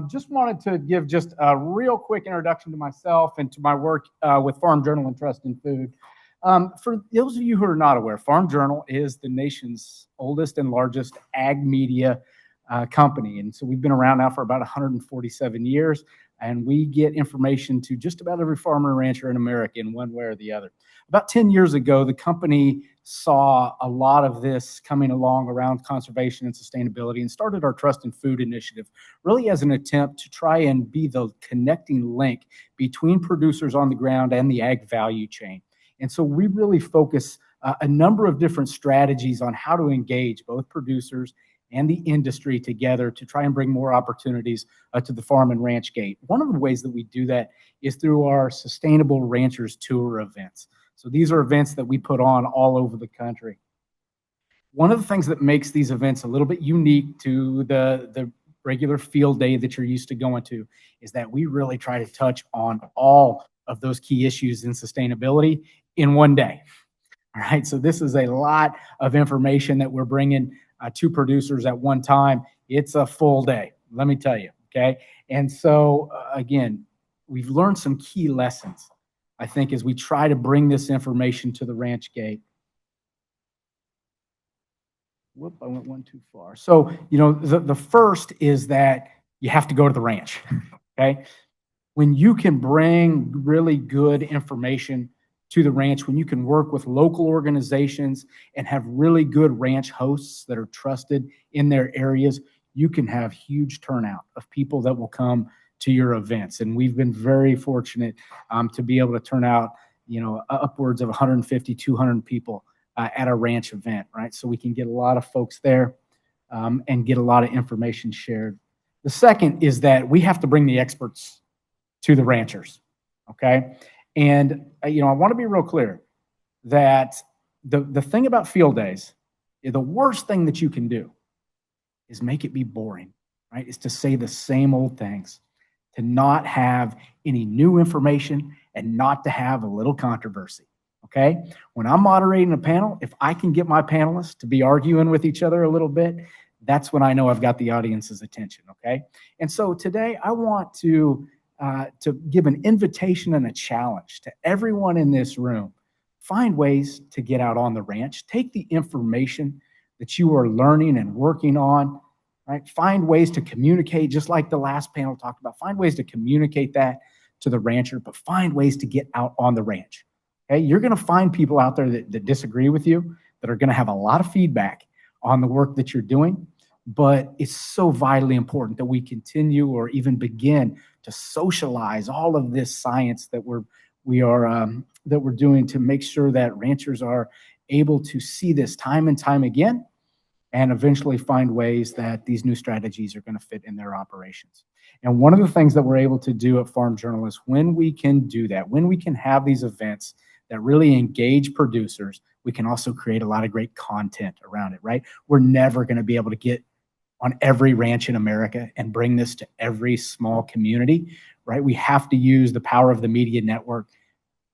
Just wanted to give just a real quick introduction to myself and to my work with Farm Journal and Trust in Food. For those of you who are not aware, Farm Journal is the nation's oldest and largest ag media company. And so we've been around now for about 147 years, and we get information to just about every farmer and rancher in America in one way or the other. About 10 years ago, the company saw a lot of this coming along around conservation and sustainability and started our Trust in Food initiative, really as an attempt to try and be the connecting link between producers on the ground and the ag value chain. And so we really focus a number of different strategies on how to engage both producers and the industry together to try and bring more opportunities to the farm and ranch gate. One of the ways that we do that is through our Sustainable Ranchers Tour events. So these are events that we put on all over the country. One of the things that makes these events a little bit unique to the regular field day that you're used to going to is that we really try to touch on all of those key issues in sustainability in one day. All right, so this is a lot of information that we're bringing to producers at one time. It's a full day, let me tell you, okay? And so, again, we've learned some key lessons, I think, as we try to bring this information to the ranch gate. Whoop, I went one too far. So, you know, the first is that you have to go to the ranch, okay? When you can bring really good information to the ranch, when you can work with local organizations and have really good ranch hosts that are trusted in their areas, you can have huge turnout of people that will come to your events. And we've been very fortunate to be able to turn out, you know, upwards of 150, 200 people at a ranch event, right? So we can get a lot of folks there and get a lot of information shared. The second is that we have to bring the experts to the ranchers, okay? And, you know, I want to be real clear that the thing about field days, the worst thing that you can do is make it be boring, right? Is to say the same old things, to not have any new information and not to have a little controversy, okay? When I'm moderating a panel, if I can get my panelists to be arguing with each other a little bit, that's when I know I've got the audience's attention, okay? And so today I want to give an invitation and a challenge to everyone in this room. Find ways to get out on the ranch. Take the information that you are learning and working on, right? Find ways to communicate, just like the last panel talked about. Find ways to communicate that to the rancher, but find ways to get out on the ranch, okay? You're going to find people out there that disagree with you, that are going to have a lot of feedback on the work that you're doing, but it's so vitally important that we continue or even begin to socialize all of this science that we're doing to make sure that ranchers are able to see this time and time again and eventually find ways that these new strategies are going to fit in their operations. And one of the things that we're able to do at Farm Journal is when we can do that, when we can have these events that really engage producers, we can also create a lot of great content around it, right? We're never going to be able to get on every ranch in America and bring this to every small community, right? We have to use the power of the media network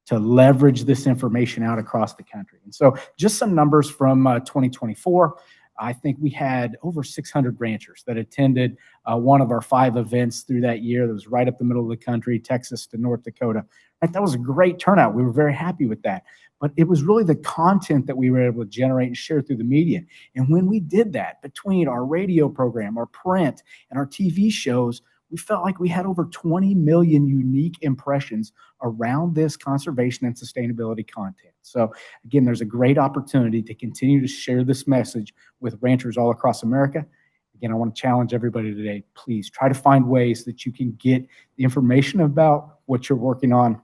to leverage this information out across the country. And so just some numbers from 2024. I think we had over 600 ranchers that attended one of our 5 events through that year that was right up the middle of the country, Texas to North Dakota. Right? That was a great turnout. We were very happy with that. But it was really the content that we were able to generate and share through the media. And when we did that, between our radio program, our print, and our TV shows, we felt like we had over 20 million unique impressions around this conservation and sustainability content. So again, there's a great opportunity to continue to share this message with ranchers all across America. Again, I want to challenge everybody today, please try to find ways that you can get the information about what you're working on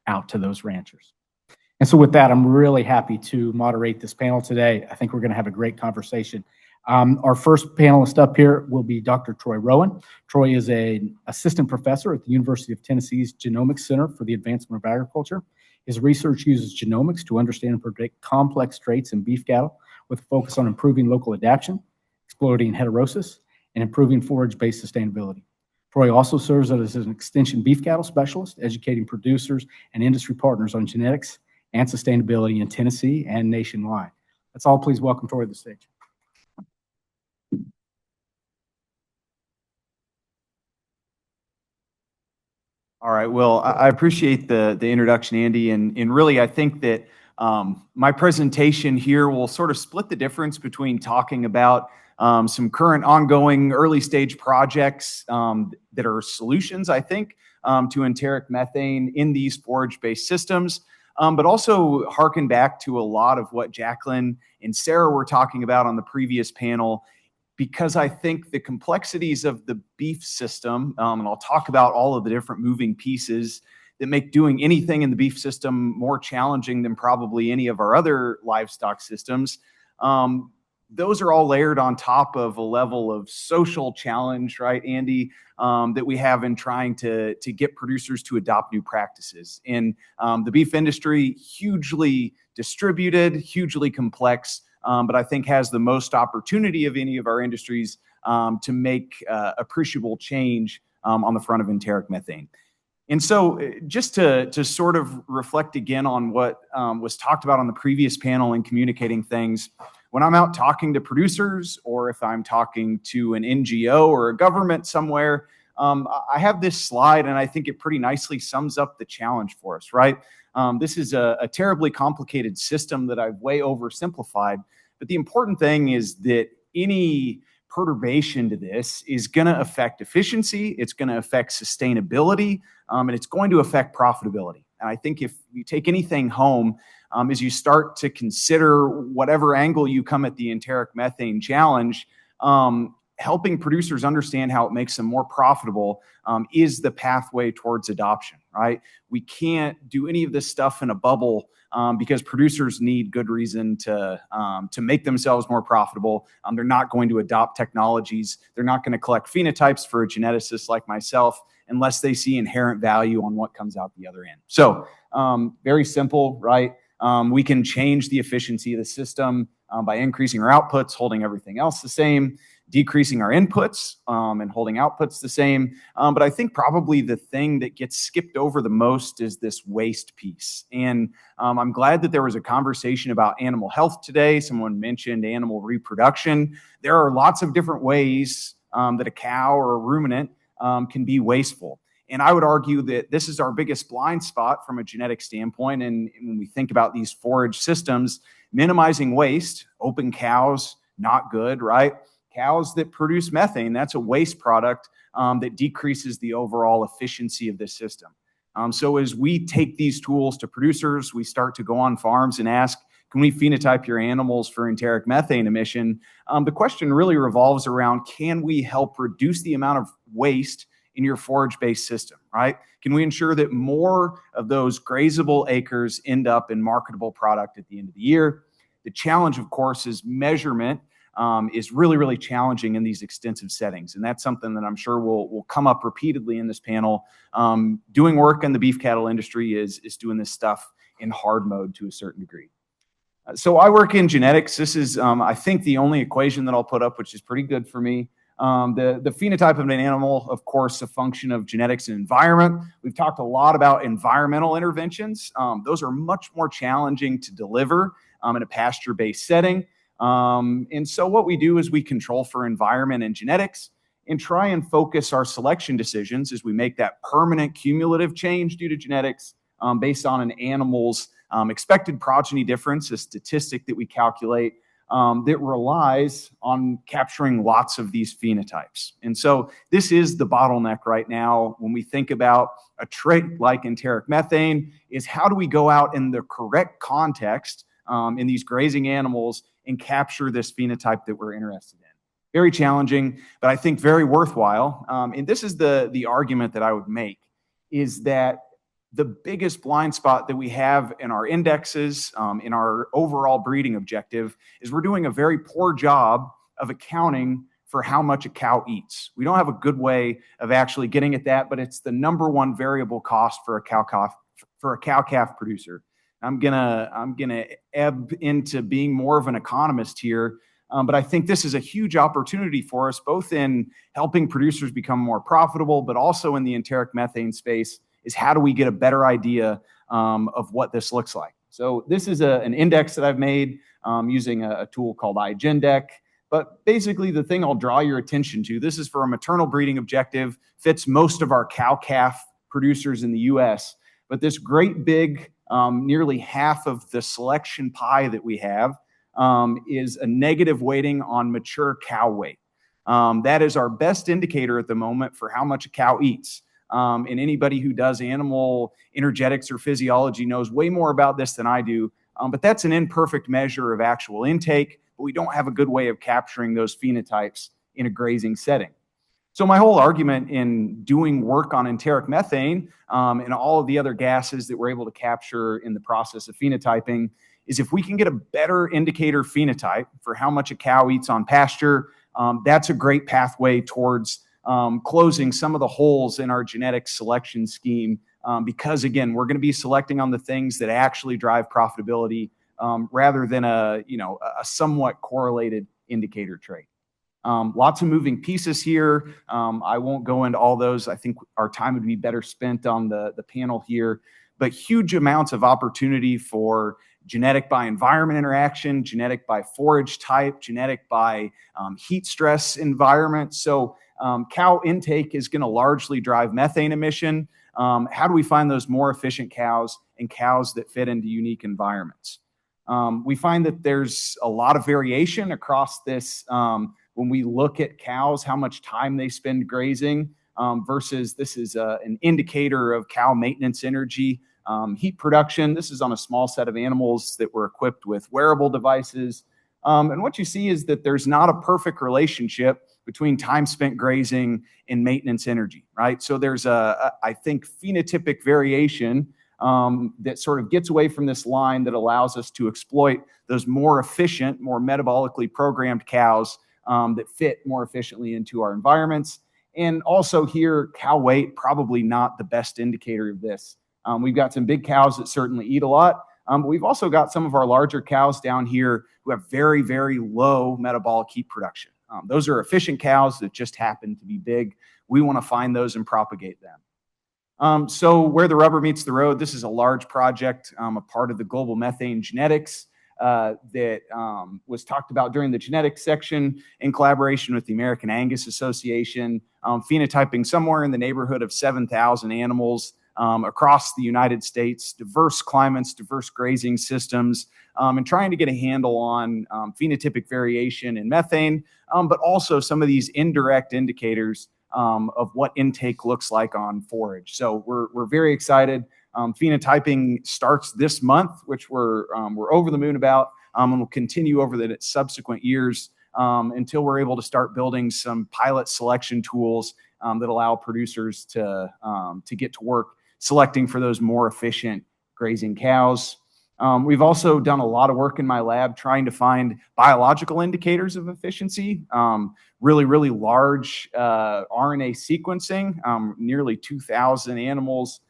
out to those ranchers. And so with that, I'm really happy to moderate this panel today. I think we're going to have a great conversation. Our first panelist up here will be Dr. Troy Rowan. Troy is an assistant professor at the University of Tennessee's Genomics Center for the Advancement of Agriculture. His research uses genomics to understand and predict complex traits in beef cattle with a focus on improving local adaptation, exploiting heterosis, and improving forage-based sustainability. Troy also serves as an extension beef cattle specialist, educating producers and industry partners on genetics and sustainability in Tennessee and nationwide. That's all. Please welcome Troy to the stage. All right. Well, I appreciate the introduction, Andy, and really I think that my presentation here will sort of split the difference between talking about some current ongoing early stage projects that are solutions, I think, to enteric methane in these forage-based systems, but also harken back to a lot of what Jacqueline and Sarah were talking about on the previous panel, because I think the complexities of the beef system, and I'll talk about all of the different moving pieces that make doing anything in the beef system more challenging than probably any of our other livestock systems. Those are all layered on top of a level of social challenge, right, Andy, that we have in trying to get producers to adopt new practices. In the beef industry, hugely distributed, hugely complex, but I think has the most opportunity of any of our industries to make appreciable change on the front of enteric methane. And so just to sort of reflect again on what was talked about on the previous panel in communicating things, when I'm out talking to producers, or if I'm talking to an NGO or a government somewhere, I have this slide, and I think it pretty nicely sums up the challenge for us, right? This is a terribly complicated system that I've way oversimplified, but the important thing is that any perturbation to this is going to affect efficiency, it's going to affect sustainability, and it's going to affect profitability. And I think if you take anything home, as you start to consider whatever angle you come at the enteric methane challenge, helping producers understand how it makes them more profitable is the pathway towards adoption, right? We can't do any of this stuff in a bubble because producers need good reason to make themselves more profitable. They're not going to adopt technologies. They're not going to collect phenotypes for a geneticist like myself unless they see inherent value on what comes out the other end. So very simple, right? We can change the efficiency of the system by increasing our outputs, holding everything else the same, decreasing our inputs and holding outputs the same. But I think probably the thing that gets skipped over the most is this waste piece. And I'm glad that there was a conversation about animal health today. Someone mentioned animal reproduction. There are lots of different ways that a cow or a ruminant can be wasteful. And I would argue that this is our biggest blind spot from a genetic standpoint. And when we think about these forage systems, minimizing waste, open cows, not good, right? Cows that produce methane, that's a waste product that decreases the overall efficiency of this system. So as we take these tools to producers, we start to go on farms and ask, can we phenotype your animals for enteric methane emission? The question really revolves around, can we help reduce the amount of waste in your forage-based system, right? Can we ensure that more of those grazable acres end up in marketable product at the end of the year? The challenge, of course, is measurement is really, really challenging in these extensive settings. And that's something that I'm sure will come up repeatedly in this panel. Doing work in the beef cattle industry is doing this stuff in hard mode to a certain degree. So I work in genetics. This is, I think, the only equation that I'll put up, which is pretty good for me. The phenotype of an animal, of course, a function of genetics and environment. We've talked a lot about environmental interventions. Those are much more challenging to deliver in a pasture-based setting. And so what we do is we control for environment and genetics and try and focus our selection decisions as we make that permanent cumulative change due to genetics based on an animal's expected progeny difference, a statistic that we calculate that relies on capturing lots of these phenotypes. And so this is the bottleneck right now when we think about a trait like enteric methane, is how do we go out in the correct context in these grazing animals and capture this phenotype that we're interested in. Very challenging, but I think very worthwhile. And this is the argument that I would make, is that the biggest blind spot that we have in our indexes, in our overall breeding objective, is we're doing a very poor job of accounting for how much a cow eats. We don't have a good way of actually getting at that, but it's the number one variable cost for a cow-calf producer. I'm gonna ebb into being more of an economist here, but I think this is a huge opportunity for us, both in helping producers become more profitable, but also in the enteric methane space, is how do we get a better idea of what this looks like. So this is an index that I've made using a tool called iGenDec. But basically the thing I'll draw your attention to, this is for a maternal breeding objective, fits most of our cow-calf producers in the US. But this great big, nearly half of the selection pie that we have is a negative weighting on mature cow weight. That is our best indicator at the moment for how much a cow eats. And anybody who does animal energetics or physiology knows way more about this than I do. But that's an imperfect measure of actual intake, but we don't have a good way of capturing those phenotypes in a grazing setting. So my whole argument in doing work on enteric methane and all of the other gases that we're able to capture in the process of phenotyping is if we can get a better indicator phenotype for how much a cow eats on pasture, that's a great pathway towards closing some of the holes in our genetic selection scheme because, again, we're going to be selecting on the things that actually drive profitability rather than a somewhat correlated indicator trait. Lots of moving pieces here. I won't go into all those. I think our time would be better spent on the panel here, but huge amounts of opportunity for genetic by environment interaction, genetic by forage type, genetic by heat stress environment. So cow intake is going to largely drive methane emission. How do we find those more efficient cows and cows that fit into unique environments? We find that there's a lot of variation across this when we look at cows, how much time they spend grazing versus this is an indicator of cow maintenance energy, heat production. This is on a small set of animals that were equipped with wearable devices. And what you see is that there's not a perfect relationship between time spent grazing and maintenance energy, right? So there's I think, phenotypic variation that sort of gets away from this line that allows us to exploit those more efficient, more metabolically programmed cows that fit more efficiently into our environments. And also here, cow weight, probably not the best indicator of this. We've got some big cows that certainly eat a lot, but we've also got some of our larger cows down here who have very, very low metabolic heat production. Those are efficient cows that just happen to be big. We want to find those and propagate them. So where the rubber meets the road, this is a large project, a part of the global methane genetics that was talked about during the genetics section in collaboration with the American Angus Association, phenotyping somewhere in the neighborhood of 7,000 animals across the United States, diverse climates, diverse grazing systems, and trying to get a handle on phenotypic variation in methane, but also some of these indirect indicators of what intake looks like on forage. So we're very excited. Phenotyping starts this month, which we're over the moon about, and will continue over the subsequent years until we're able to start building some pilot selection tools that allow producers to get to work selecting for those more efficient grazing cows. We've also done a lot of work in my lab trying to find biological indicators of efficiency, really large RNA sequencing, nearly 2,000 animals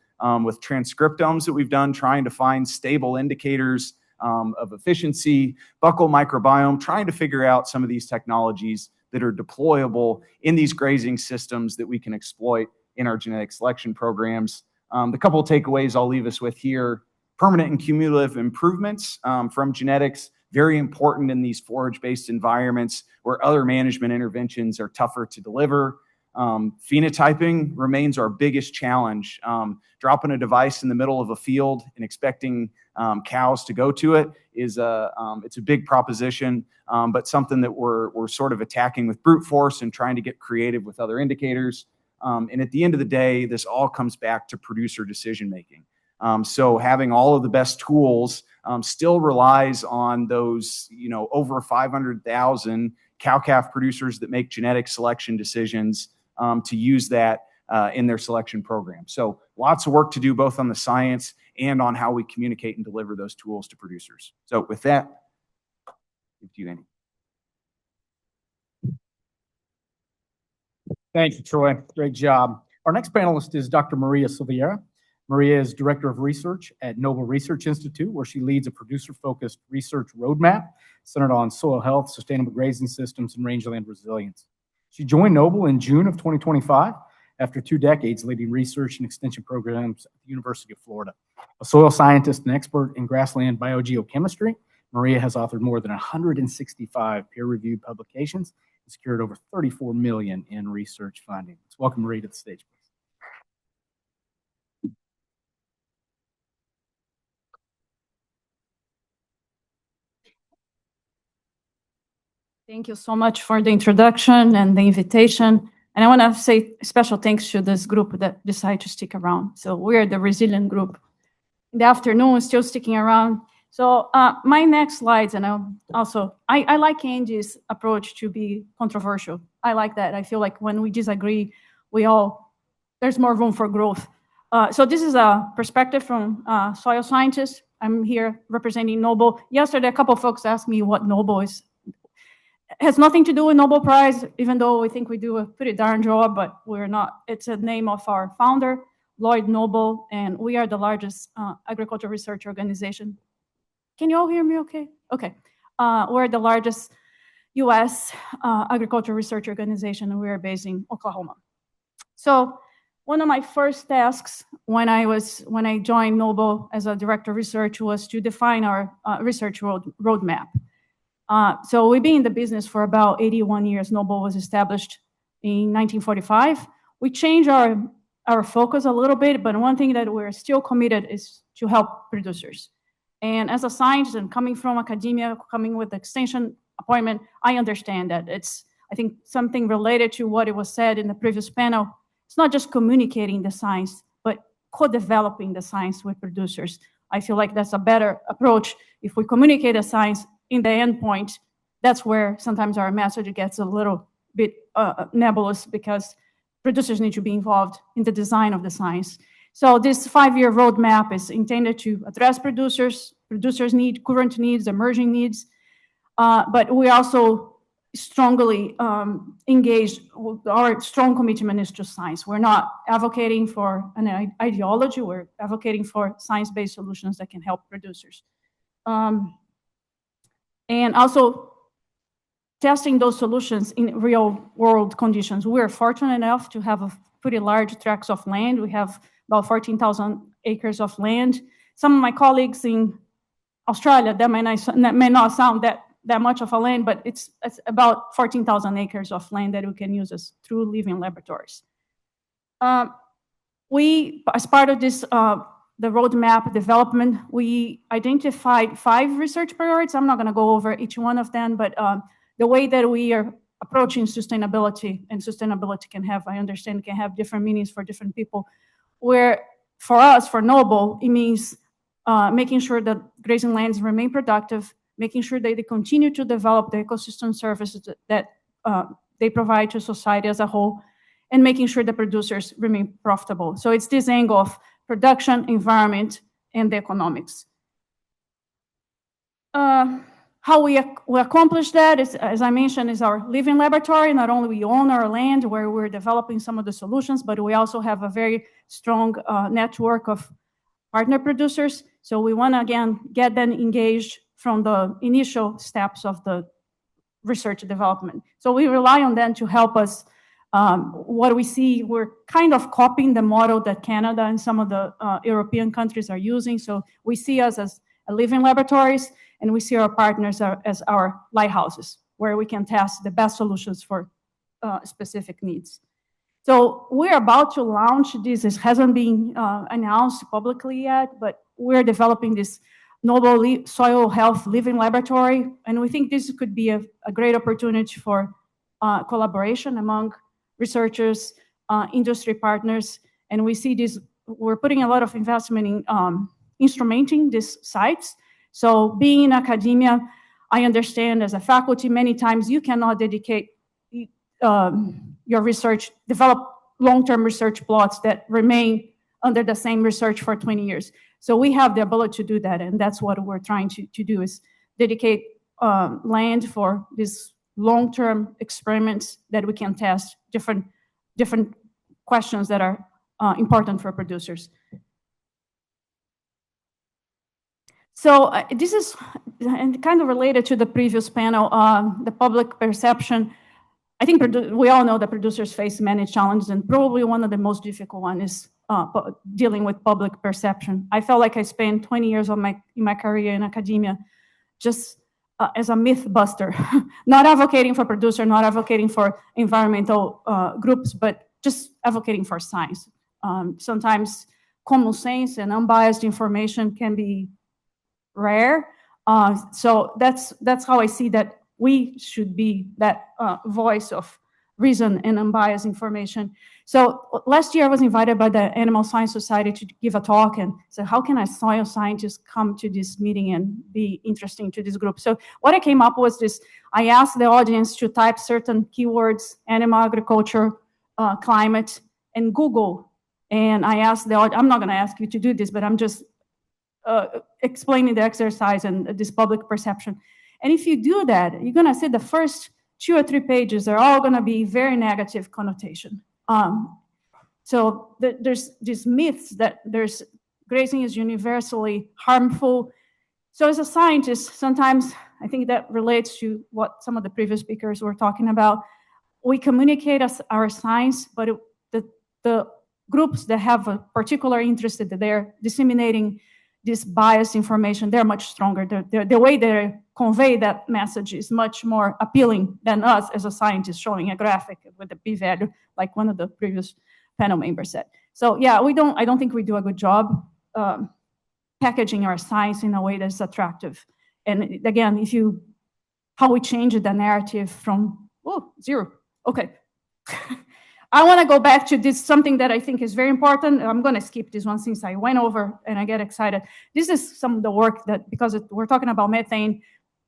with transcriptomes that we've done trying to find stable indicators of efficiency, buccal microbiome, trying to figure out some of these technologies that are deployable in these grazing systems that we can exploit in our genetic selection programs. The couple of takeaways I'll leave us with here: permanent and cumulative improvements from genetics, very important in these forage-based environments where other management interventions are tougher to deliver. Phenotyping remains our biggest challenge. Dropping a device in the middle of a field and expecting cows to go to it is it's a big proposition, but something that we're sort of attacking with brute force and trying to get creative with other indicators. And at the end of the day, this all comes back to producer decision making. So having all of the best tools still relies on those, over 500,000 cow-calf producers that make genetic selection decisions to use that in their selection program. So lots of work to do both on the science and on how we communicate and deliver those tools to producers. So with that, give to you, Andy. Thank you, Troy. Great job. Our next panelist is Dr. Maria Silveira. Maria is Director of Research at Nobel Research Institute, where she leads a producer-focused research roadmap centered on soil health, sustainable grazing systems, and rangeland resilience. She joined Nobel in June of 2025 after 2 decades leading research and extension programs at the University of Florida. A soil scientist and expert in grassland biogeochemistry, Maria has authored more than 165 peer-reviewed publications and secured over $34 million in research funding. Let's welcome Maria to the stage, please. Thank you so much for the introduction and the invitation. And I want to say special thanks to this group that decided to stick around. So we're the resilient group. In the afternoon, still sticking around. So my next slides, and I like Andy's approach to be controversial. I like that. I feel like when we disagree, there's more room for growth. So this is a perspective from soil scientists. I'm here representing Nobel. Yesterday, a couple of folks asked me what Nobel is. It has nothing to do with Nobel Prize, even though we think we do a pretty darn job, but we're not. It's a name of our founder, Lloyd Noble, and we are the largest agricultural research organization. Can you all hear me okay? Okay. We're the largest U.S. agricultural research organization, and we are based in Oklahoma. So one of my first tasks when I joined Nobel as a director of research was to define our research roadmap. So we've been in the business for about 81 years. Nobel was established in 1945. We changed our focus a little bit, but one thing that we're still committed is to help producers. And as a scientist and coming from academia, coming with the extension appointment, I understand that it's, I think, something related to what it was said in the previous panel. It's not just communicating the science, but co-developing the science with producers. I feel like that's a better approach. If we communicate the science in the end point, that's where sometimes our message gets a little bit nebulous because producers need to be involved in the design of the science. So this 5-year roadmap is intended to address producers' need, current needs, emerging needs, but we also strongly engaged. Our strong commitment is to science. We're not advocating for an ideology. We're advocating for science-based solutions that can help producers. And also testing those solutions in real-world conditions. We're fortunate enough to have a pretty large tracts of land. We have about 14,000 acres of land. Some of my colleagues in Australia, that may not sound that much of a land, but it's about 14,000 acres of land that we can use as true living laboratories. We, as part of this, the roadmap development, we identified 5 research priorities. I'm not going to go over each one of them, but the way that we are approaching sustainability, and sustainability can have, I understand, can have different meanings for different people, where for us, for Nobel, it means making sure that grazing lands remain productive, making sure that they continue to develop the ecosystem services that they provide to society as a whole, and making sure the producers remain profitable. So it's this angle of production, environment, and the economics. How we accomplish that is, as I mentioned, is our living laboratory. Not only we own our land where we're developing some of the solutions, but we also have a very strong network of partner producers. So we want to, again, get them engaged from the initial steps of the research development. So we rely on them to help us. What we see, we're kind of copying the model that Canada and some of the European countries are using. So we see us as living laboratories, and we see our partners as our lighthouses, where we can test the best solutions for specific needs. So we're about to launch this. It hasn't been announced publicly yet, but we're developing this Nobel Soil Health Living Laboratory, and we think this could be a great opportunity for collaboration among researchers, industry partners, and we see this. We're putting a lot of investment in instrumenting these sites. So being in academia, I understand as a faculty, many times you cannot dedicate your research, develop long-term research plots that remain under the same research for 20 years. So we have the ability to do that, and that's what we're trying to do, is dedicate land for these long-term experiments that we can test different questions that are important for producers. So this is kind of related to the previous panel, the public perception. I think we all know that producers face many challenges, and probably one of the most difficult ones is dealing with public perception. I felt like I spent 20 years of in my career in academia just as a myth buster, not advocating for producers, not advocating for environmental groups, but just advocating for science. Sometimes common sense and unbiased information can be rare. So that's how I see that we should be that voice of reason and unbiased information. So last year I was invited by the Animal Science Society to give a talk and said, how can a soil scientist come to this meeting and be interesting to this group? So what I came up with this, I asked the audience to type certain keywords, animal agriculture, climate, and Google. And I asked the audience, I'm not gonna ask you to do this, but I'm just explaining the exercise and this public perception. And if you do that, you're gonna see the first 2 or 3 pages are all gonna be very negative connotation. So there's these myths that grazing is universally harmful. So as a scientist, sometimes I think that relates to what some of the previous speakers were talking about. We communicate our science, but the groups that have a particular interest that they're disseminating this biased information, they're much stronger. The way they convey that message is much more appealing than us as a scientist showing a graphic with a p-value, like one of the previous panel members said. So yeah, I don't think we do a good job packaging our science in a way that's attractive. And again, how we change the narrative from, 0, okay. I want to go back to this, something that I think is very important. I'm going to skip this one since I went over and I get excited. This is some of the work that, because we're talking about methane,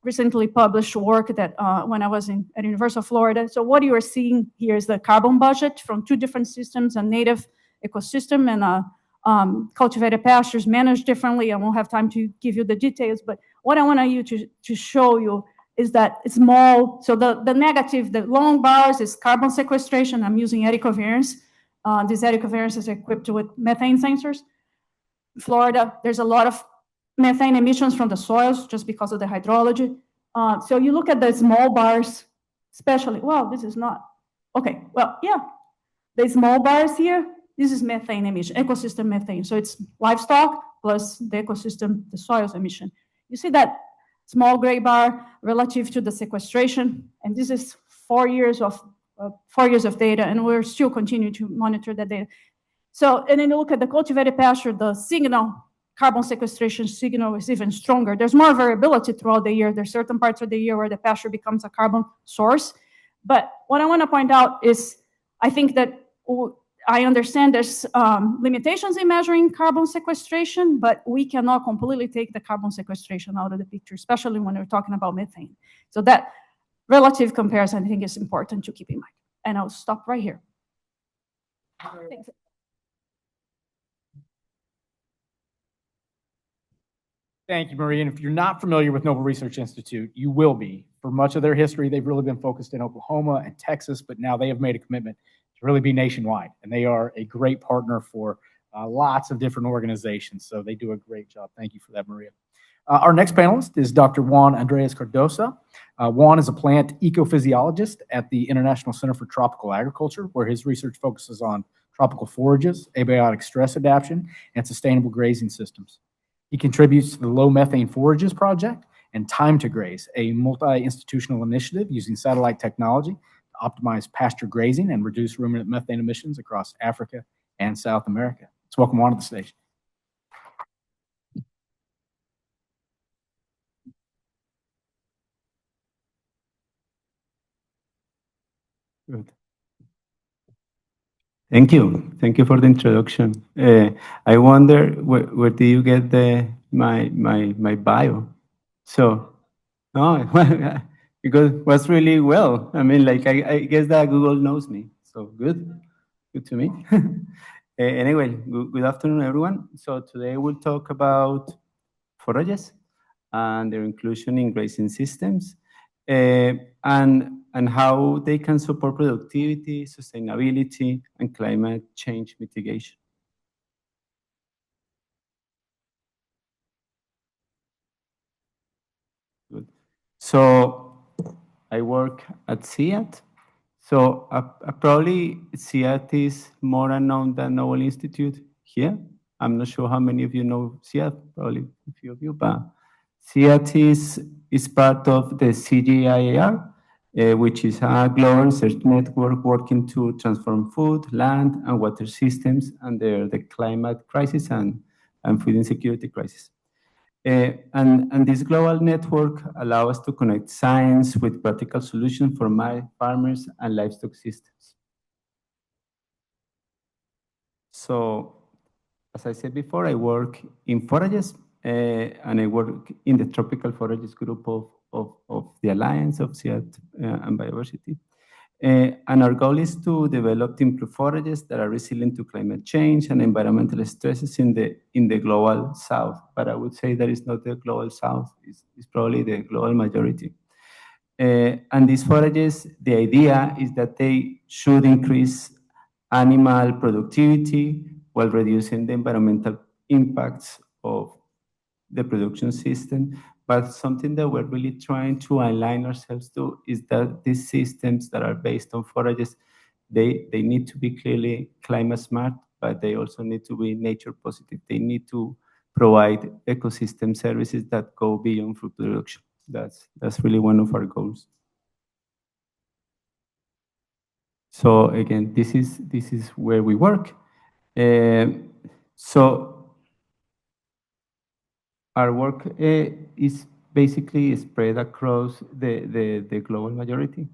recently published work that when I was at University of Florida. So what you are seeing here is the carbon budget from 2 different systems, a native ecosystem and a cultivated pastures managed differently. I won't have time to give you the details, but what I want you to show you is that it's small. So the negative, the long bars is carbon sequestration. I'm using eddy covariance. This eddy covariance is equipped with methane sensors. In Florida, there's a lot of methane emissions from the soils just because of the hydrology. So you look at the small bars, especially, well, this is not, okay, well, yeah. The small bars here, this is methane emission, ecosystem methane. So it's livestock plus the ecosystem, the soils emission. You see that small gray bar relative to the sequestration, and this is 4 years of data, and we're still continuing to monitor that data. So, and then you look at the cultivated pasture, the signal, carbon sequestration signal is even stronger. There's more variability throughout the year. There's certain parts of the year where the pasture becomes a carbon source. But what I want to point out is, I think that I understand there's limitations in measuring carbon sequestration, but we cannot completely take the carbon sequestration out of the picture, especially when we're talking about methane. So that relative comparison, I think, is important to keep in mind. And I'll stop right here. Thanks. Thank you, Maria. And if you're not familiar with Nobel Research Institute, you will be. For much of their history, they've really been focused in Oklahoma and Texas, but now they have made a commitment to really be nationwide. And they are a great partner for lots of different organizations. So they do a great job. Thank you for that, Maria. Our next panelist is Dr. Juan Andrés Cardoso. Juan is a plant ecophysiologist at the International Center for Tropical Agriculture, where his research focuses on tropical forages, abiotic stress adaptation, and sustainable grazing systems. He contributes to the Low Methane Forages Project and Time to Graze, a multi-institutional initiative using satellite technology to optimize pasture grazing and reduce ruminant methane emissions across Africa and South America. Let's welcome Juan to the stage. Good. Thank you. Thank you for the introduction. I wonder where do you get my bio? So, no, because it was really well. I mean, like I guess that Google knows me. So good to me. Anyway, good afternoon, everyone. So today we'll talk about forages and their inclusion in grazing systems, and how they can support productivity, sustainability, and climate change mitigation. Good. So I work at CIAT. So probably CIAT is more unknown than Nobel Institute here. I'm not sure how many of you know CIAT, probably a few of you, but CIAT is part of the CGIAR, which is a global research network working to transform food, land, and water systems under the climate crisis and food insecurity crisis. And this global network allows us to connect science with practical solutions for my farmers and livestock systems. So, as I said before, I work in forages, and I work in the tropical forages group of the Alliance of Seed and Biodiversity. And our goal is to develop improved forages that are resilient to climate change and environmental stresses in the global south. But I would say that it's not the global south, it's probably the global majority. And these forages, the idea is that they should increase animal productivity while reducing the environmental impacts of the production system. But something that we're really trying to align ourselves to is that these systems that are based on forages, they need to be clearly climate smart, but they also need to be nature positive. They need to provide ecosystem services that go beyond food production. That's really one of our goals. So again, this is where we work. So our work is basically spread across the global majority.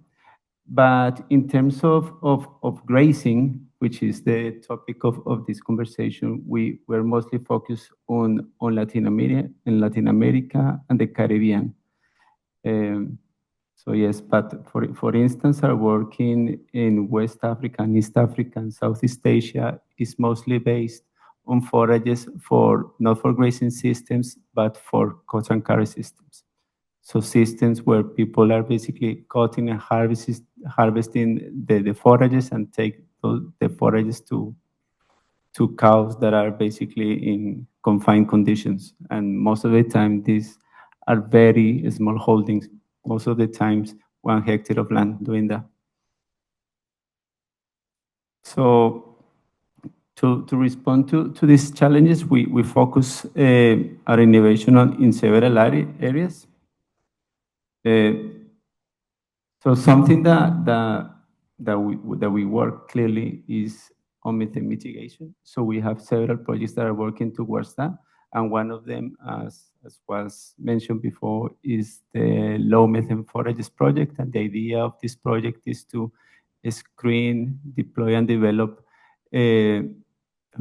But in terms of grazing, which is the topic of this conversation, we're mostly focused on Latin America and the Caribbean. So yes, but for instance, our work in West Africa and East Africa and Southeast Asia is mostly based on forages not for grazing systems, but for cotton carry systems. So systems where people are basically cutting and harvesting the forages and take the forages to cows that are basically in confined conditions. And most of the time, these are very small holdings. Most of the times, 1 hectare of land doing that. So to respond to these challenges, we focus our innovation in several areas. So something that we work clearly is on methane mitigation. So we have several projects that are working towards that, and one of them, as was mentioned before, is the low methane forages project. And the idea of this project is to screen, deploy, and develop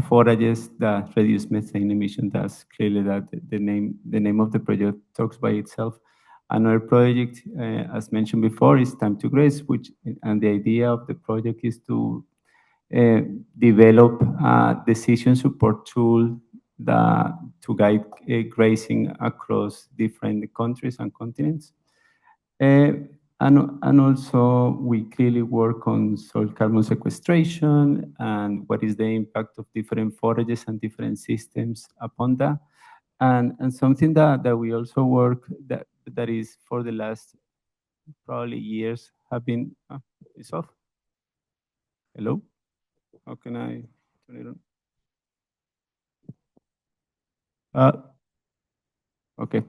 forages that reduce methane emission. That's clearly that the name of the project talks by itself. Another project, as mentioned before, is Time to Graze, and the idea of the project is to develop a decision support tool to guide grazing across different countries and continents. And also, we clearly work on soil carbon sequestration and what is the impact of different forages and different systems upon that. And something that we also work that is for the last probably years have been, it's off. Hello? How can I turn it on? Okay.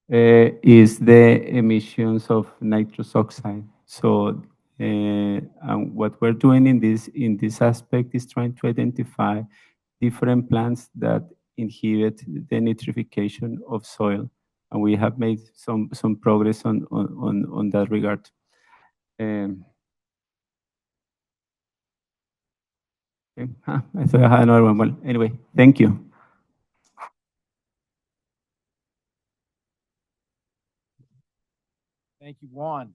Is the emissions of nitrous oxide. So and what we're doing in this aspect is trying to identify different plants that inhibit the nitrification of soil. And we have made some progress on that regard. Okay. I thought I had another one. Well, anyway, thank you. Thank you, Juan.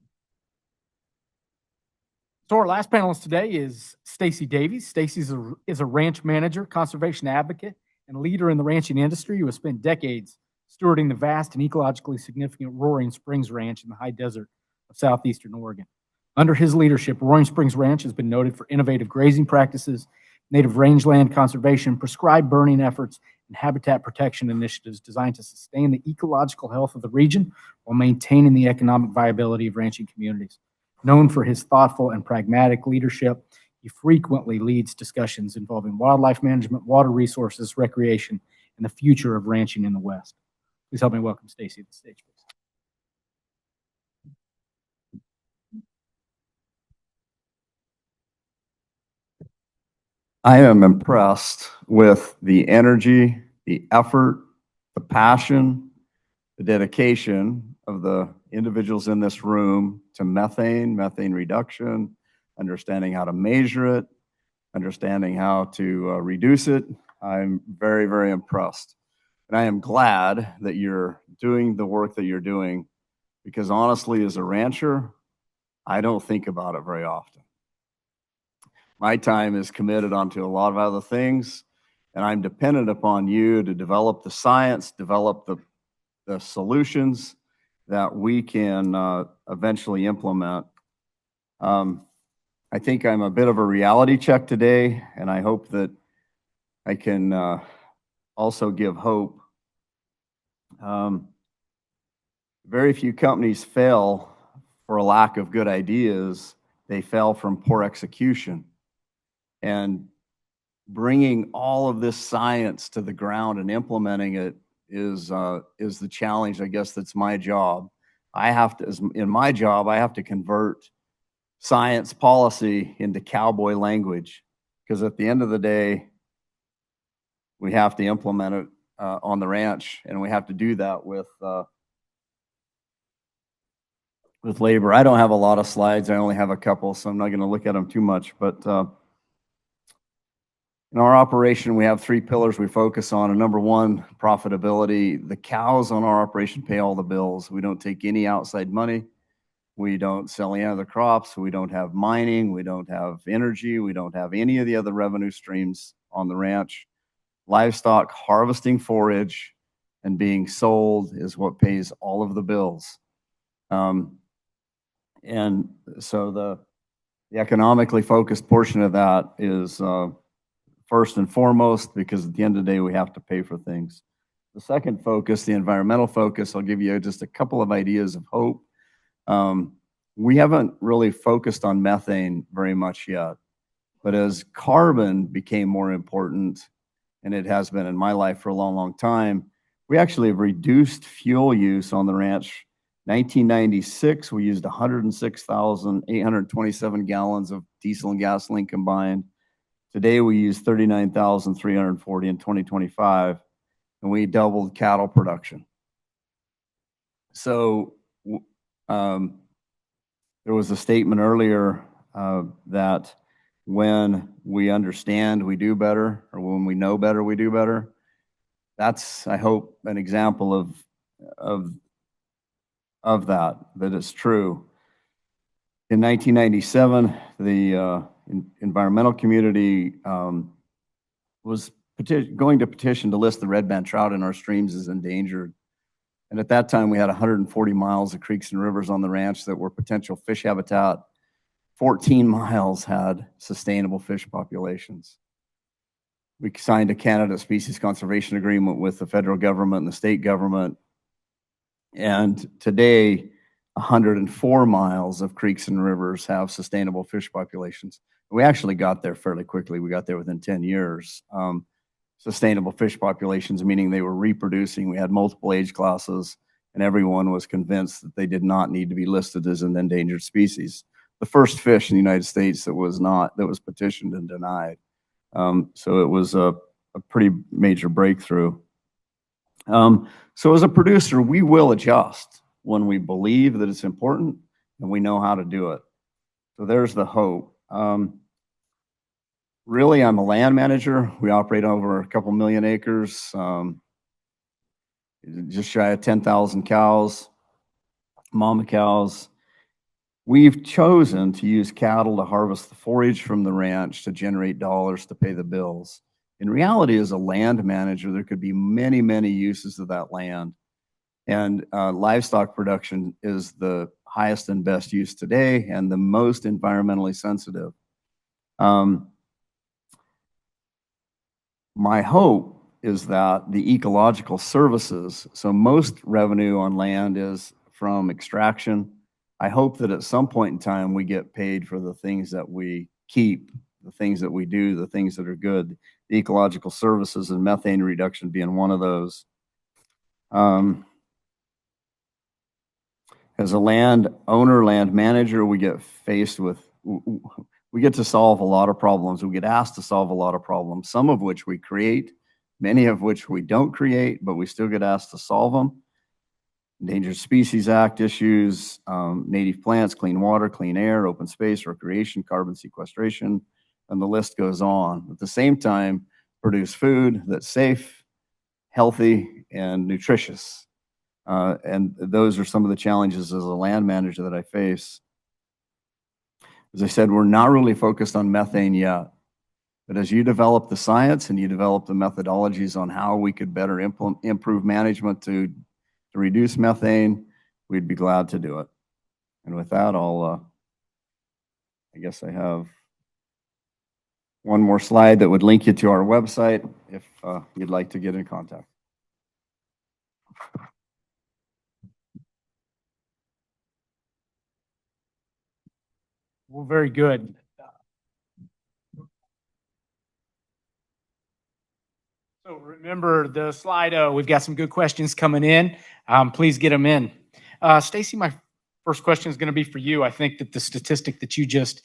So our last panelist today is Stacy Davies. Stacy is a ranch manager, conservation advocate, and leader in the ranching industry who has spent decades stewarding the vast and ecologically significant Roaring Springs Ranch in the high desert of southeastern Oregon. Under his leadership, Roaring Springs Ranch has been noted for innovative grazing practices, native rangeland conservation, prescribed burning efforts, and habitat protection initiatives designed to sustain the ecological health of the region while maintaining the economic viability of ranching communities. Known for his thoughtful and pragmatic leadership, he frequently leads discussions involving wildlife management, water resources, recreation, and the future of ranching in the West. Please help me welcome Stacy to the stage, please. I am impressed with the energy, the effort, the passion, the dedication of the individuals in this room to methane reduction, understanding how to measure it, understanding how to reduce it. I'm very, very impressed. And I am glad that you're doing the work that you're doing, because honestly, as a rancher, I don't think about it very often. My time is committed onto a lot of other things, and I'm dependent upon you to develop the science, develop the solutions that we can eventually implement. I think I'm a bit of a reality check today, and I hope that I can also give hope. Very few companies fail for a lack of good ideas. They fail from poor execution. And bringing all of this science to the ground and implementing it is the challenge, I guess. That's my job. In my job, I have to convert science policy into cowboy language, because at the end of the day, we have to implement it on the ranch, and we have to do that with labor. I don't have a lot of slides. I only have a couple, so I'm not going to look at them too much. But in our operation, we have 3 pillars we focus on. And number 1, profitability. The cows on our operation pay all the bills. We don't take any outside money. We don't sell any other crops. We don't have mining. We don't have energy. We don't have any of the other revenue streams on the ranch. Livestock, harvesting forage and being sold is what pays all of the bills. And so the economically focused portion of that is first and foremost, because at the end of the day, we have to pay for things. The second focus, the environmental focus, I'll give you just a couple of ideas of hope. We haven't really focused on methane very much yet, but as carbon became more important, and it has been in my life for a long, long time, we actually have reduced fuel use on the ranch. 1996, we used 106,827 gallons of diesel and gasoline combined. Today, we use 39,340 in 2025, and we doubled cattle production. So there was a statement earlier that when we understand, we do better, or when we know better, we do better. That's, I hope, an example of that it's true. In 1997, the environmental community was going to petition to list the red band trout in our streams as endangered. And at that time, we had 140 miles of creeks and rivers on the ranch that were potential fish habitat. 14 miles had sustainable fish populations. We signed a Canada Species Conservation Agreement with the federal government and the state government. And today, 104 miles of creeks and rivers have sustainable fish populations. We actually got there fairly quickly. We got there within 10 years. Sustainable fish populations, meaning they were reproducing. We had multiple age classes, and everyone was convinced that they did not need to be listed as an endangered species. The first fish in the United States that was petitioned and denied. So it was a pretty major breakthrough. So as a producer, we will adjust when we believe that it's important and we know how to do it. So there's the hope. Really, I'm a land manager. We operate over a couple million acres, just shy of 10,000 cows, mama cows. We've chosen to use cattle to harvest the forage from the ranch to generate dollars to pay the bills. In reality, as a land manager, there could be many, many uses of that land. And livestock production is the highest and best use today and the most environmentally sensitive. My hope is that the ecological services, so most revenue on land is from extraction. I hope that at some point in time we get paid for the things that we keep, the things that we do, the things that are good. The ecological services and methane reduction being one of those. As a land owner, land manager, we get to solve a lot of problems. We get asked to solve a lot of problems, some of which we create, many of which we don't create, but we still get asked to solve them. Endangered Species Act issues, native plants, clean water, clean air, open space, recreation, carbon sequestration, and the list goes on. At the same time, produce food that's safe, healthy, and nutritious. And those are some of the challenges as a land manager that I face. As I said, we're not really focused on methane yet. But as you develop the science and you develop the methodologies on how we could better improve management to reduce methane, we'd be glad to do it. And with that, I guess I have one more slide that would link you to our website if you'd like to get in contact. Well, very good. So remember the slide, we've got some good questions coming in. Please get them in. Stacy, my first question is going to be for you. I think that the statistic that you just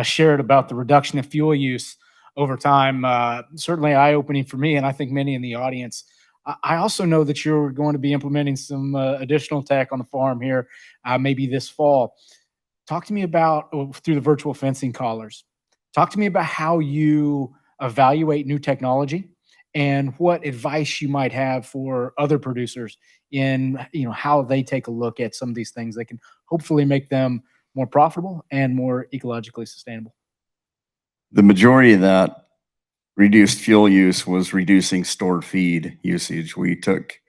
shared about the reduction of fuel use over time, certainly eye-opening for me, and I think many in the audience. I also know that you're going to be implementing some additional tech on the farm here, maybe this fall. Talk to me about, through the virtual fencing collars, talk to me about how you evaluate new technology and what advice you might have for other producers in, how they take a look at some of these things that can hopefully make them more profitable and more ecologically sustainable. The majority of that reduced fuel use was reducing stored feed usage. We took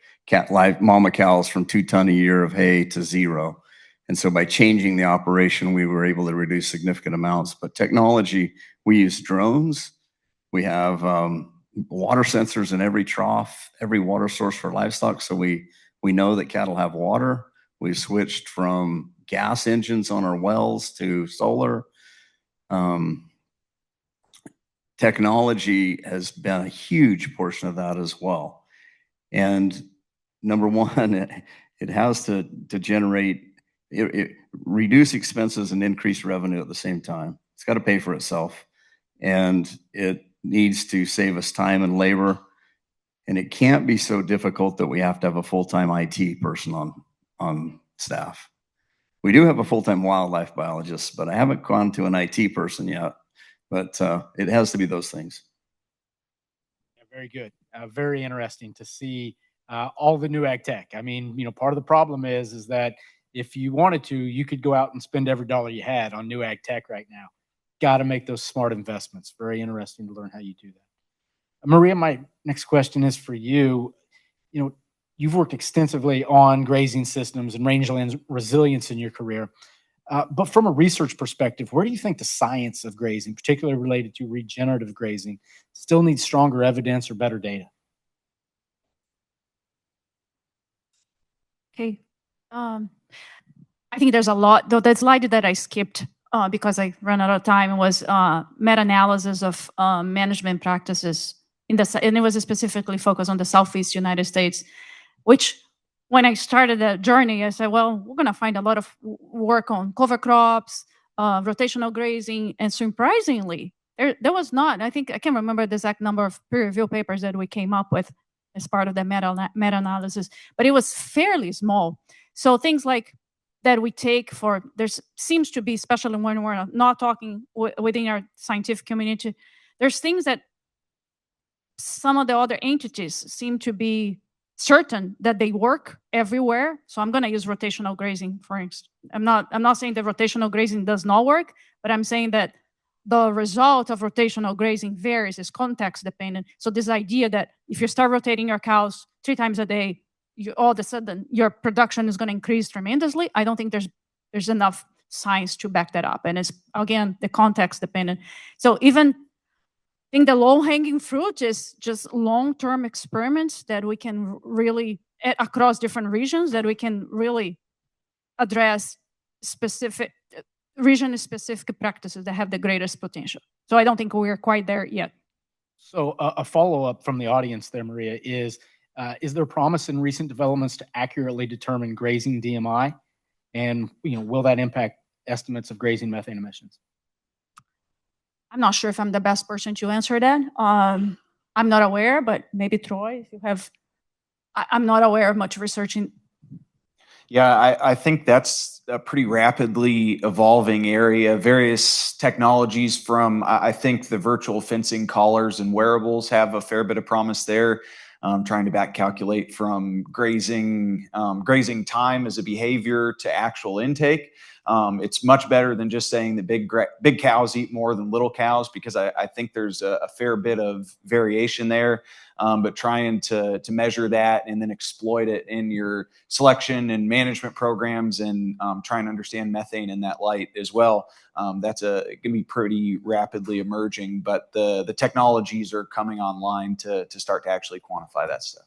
mama cows from 2 tons a year of hay to 0. And so by changing the operation, we were able to reduce significant amounts. But technology, we use drones. We have water sensors in every trough, every water source for livestock. So we know that cattle have water. We've switched from gas engines on our wells to solar. Technology has been a huge portion of that as well. And number one, it has to generate, reduce expenses and increase revenue at the same time. It's got to pay for itself. And it needs to save us time and labor. And it can't be so difficult that we have to have a full-time IT person on staff. We do have a full-time wildlife biologist, but I haven't gone to an IT person yet. But it has to be those things. Yeah, very good. Very interesting to see all the new ag tech. I mean, part of the problem is that if you wanted to, you could go out and spend every dollar you had on new ag tech right now. Got to make those smart investments. Very interesting to learn how you do that. Maria, my next question is for you. You've worked extensively on grazing systems and rangeland resilience in your career. But from a research perspective, where do you think the science of grazing, particularly related to regenerative grazing, still needs stronger evidence or better data? Okay. I think there's a lot, though that slide that I skipped because I ran out of time was meta-analysis of management practices and it was specifically focused on the Southeast United States, which when I started the journey, I said, well, we're going to find a lot of work on cover crops, rotational grazing, and surprisingly, there was not. I think I can't remember the exact number of peer-review papers that we came up with as part of the meta-analysis, but it was fairly small. So things like that we take for, there seems to be, especially when we're not talking within our scientific community, there's things that some of the other entities seem to be certain that they work everywhere. So I'm going to use rotational grazing for instance. I'm not saying that rotational grazing does not work, but I'm saying that the result of rotational grazing varies, is context dependent. So this idea that if you start rotating your cows 3 times a day, all of a sudden your production is going to increase tremendously. I don't think there's enough science to back that up. And it's, again, the context dependent. So even I think the low-hanging fruit is just long-term experiments that we can really, across different regions, that we can really address specific, region-specific practices that have the greatest potential. So I don't think we're quite there yet. So a follow-up from the audience there, Maria, is there promise in recent developments to accurately determine grazing DMI? And will that impact estimates of grazing methane emissions? I'm not sure if I'm the best person to answer that. I'm not aware, but maybe Troy, if you have, I'm not aware of much research in. Yeah, I think that's a pretty rapidly evolving area. Various technologies from, I think the virtual fencing collars and wearables have a fair bit of promise there. Trying to back calculate from grazing time as a behavior to actual intake. It's much better than just saying that big cows eat more than little cows, because I think there's a fair bit of variation there. But trying to measure that and then exploit it in your selection and management programs, and trying to understand methane in that light as well. That's going to be pretty rapidly emerging, but the technologies are coming online to start to actually quantify that stuff.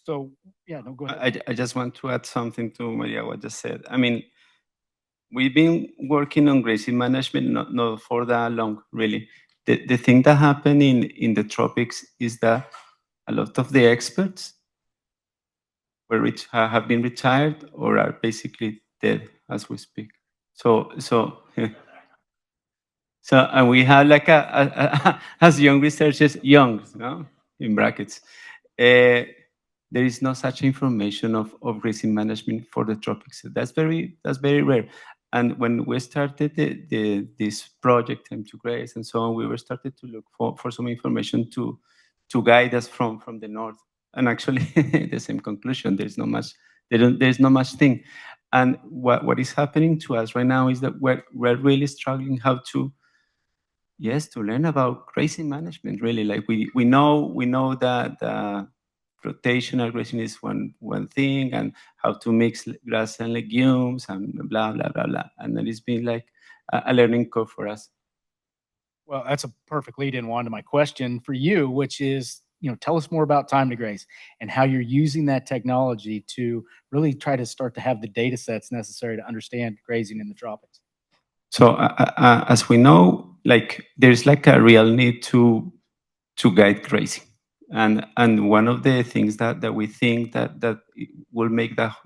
So, yeah, no, go ahead. I just want to add something to Maria what just said. I mean, we've been working on grazing management not for that long, really. The thing that happened in the tropics is that a lot of the experts have been retired or are basically dead as we speak. So and we have like as young researchers, young, no, in brackets. There is no such information of grazing management for the tropics. That's very rare. And when we started this project, Time to Graze, and so on, we were started to look for some information to guide us from the north. And actually, the same conclusion. There's not much thing. And what is happening to us right now is that we're really struggling how to learn about grazing management. Really, like we know that rotational grazing is one thing, and how to mix grass and legumes and blah blah blah blah. And then it's been like a learning curve for us. Well, that's a perfect lead-in, Juan, to my question for you, which is, tell us more about Time to Graze and how you're using that technology to really try to start to have the data sets necessary to understand grazing in the tropics. So as we know, like there's like a real need to guide grazing, and one of the things that we think that will make that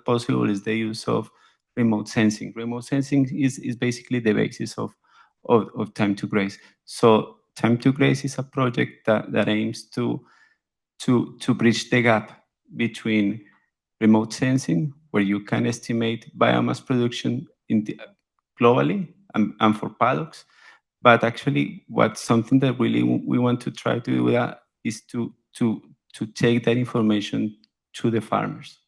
possible is the use of remote sensing. Remote sensing is basically the basis of Time to Graze. So Time to Graze is a project that aims to bridge the gap between remote sensing, where you can estimate biomass production globally and for paddocks. But actually, what's something that really we want to try to do that is to take that information to the farmers.